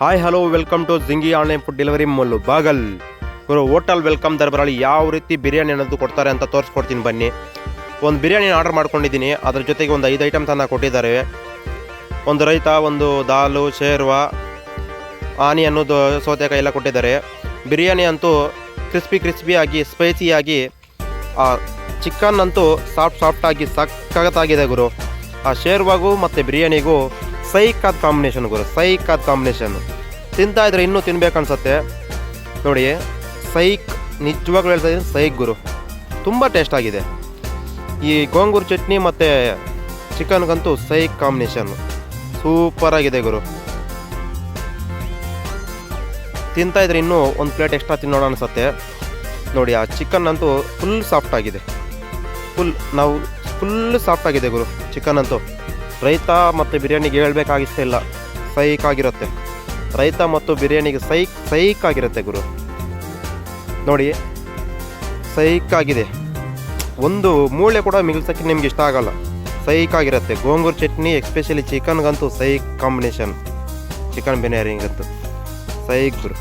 Hi hello welcome to ಜಿಂಗಿ online food delivery ಮೊಲ್ಲು ಬಾಗಲ್ ಗುರು ಹೋಟೆಲ್ ವೆಲ್ಕಮ್ ದರ್ಬಾರಲ್ಲಿ ಯಾವ ರೀತಿ ಬಿರಿಯಾನಿ ಅನ್ನೋದು ಕೊಡ್ತಾರೆ ಅಂತ ತೋರಿಸ್ಕೊಡ್ತೀನಿ ಬನ್ನಿ. ಒಂದು ಬಿರಿಯಾನಿ ಆರ್ಡರ್ ಮಾಡ್ಕೊಂಡಿದ್ದೀನಿ, ಅದ್ರ ಜೊತೆಗೆ ಒಂದು 5 ಐಟಮ್ಸ್ ಅನ್ನು ಕೊಟ್ಟಿದ್ದಾರೆ. ಒಂದು ರೈತ, ಒಂದು ದಾಲು, ಶೇರ್ವಾ, ಆನಿಯನ್ನು, ಸೌತೆಕಾಯಿ ಎಲ್ಲ ಕೊಟ್ಟಿದ್ದಾರೆ. ಬಿರಿಯಾನಿ ಅಂತೂ ಕ್ರಿಸ್ಪಿಯಾಗಿ ಸ್ಪೈಸಿಯಾಗಿ, ಚಿಕನ್ ಅಂತೂ ಸಾಫ್ಟಾಗಿ ಸಖತ್ತಾಗಿದೆ ಗುರು. ಆ ಶೇರ್ವಾಗೂ ಮತ್ತು ಬಿರಿಯಾನಿಗೂ ಸೈಕಾದ ಕಾಂಬಿನೇಷನ್ ಗುರು, ಸೈಕಾದ ಕಾಂಬಿನೇಷನ್. ತಿಂತಾಯಿದ್ರೆ ಇನ್ನೂ ತಿನ್ಬೇಕನ್ಸತ್ತೆ ನೋಡಿ. ನಿಜವಾಗ್ಲೂ ಹೇಳ್ತಾ ಇದ್ದೀನಿ, ಸೈಕ್ ಗುರು, ತುಂಬ ಟೇಸ್ಟ್ ಆಗಿದೆ. ಈ ಗೋಂಗೂರು ಚಟ್ನಿ ಮತ್ತು ಚಿಕನ್ಗಂತೂ ಸೈಕ್ ಕಾಂಬಿನೇಷನ್ ಸೂಪರಾಗಿದೆ ಗುರು. ತಿಂತಾಯಿದ್ರೆ ಇನ್ನೂ ಒಂದು ಪ್ಲೇಟ್ ಎಕ್ಸ್ಟ್ರಾ ತಿನ್ನೋಣ ಅನಿಸುತ್ತೆ ನೋಡಿ. ಆ ಚಿಕನ್ ಅಂತೂ ಫುಲ್ ಸಾಫ್ಟಾಗಿದೆ, ಫುಲ್ ಸಾಫ್ಟಾಗಿದೆ ಗುರು ಚಿಕನ್ ಅಂತೂ. ರೈತ ಮತ್ತು ಬಿರಿಯಾನಿಗೆ ಹೇಳ್ಬೇಕಾಗಿಷ್ಟೇ ಸೈಕಾಗಿರುತ್ತೆ. ರೈತ ಮತ್ತು ಬಿರಿಯಾನಿಗೆ ಸೈಕಾಗಿರುತ್ತೆ ಗುರು ನೋಡಿ, ಸೈಕಾಗಿದೆ. ಒಂದು ಮೂಳೆ ಕೂಡ ಮಿಗಿಲ್ಸೋಕ್ಕೆ ನಿಮ್ಗೆ ಇಷ್ಟ ಆಗಲ್ಲ, ಸೈಕಾಗಿರುತ್ತೆ. ಗೋಂಗೂರು ಚಟ್ನಿ ಎಸ್ಪೆಷಲಿ ಚಿಕನ್ಗಂತೂ ಸೈಕ್ ಕಾಂಬಿನೇಷನ್, ಚಿಕನ್ ಬಿರಿಯಾನಿಗಂತೂ ಸೈಕ್ ಗುರು.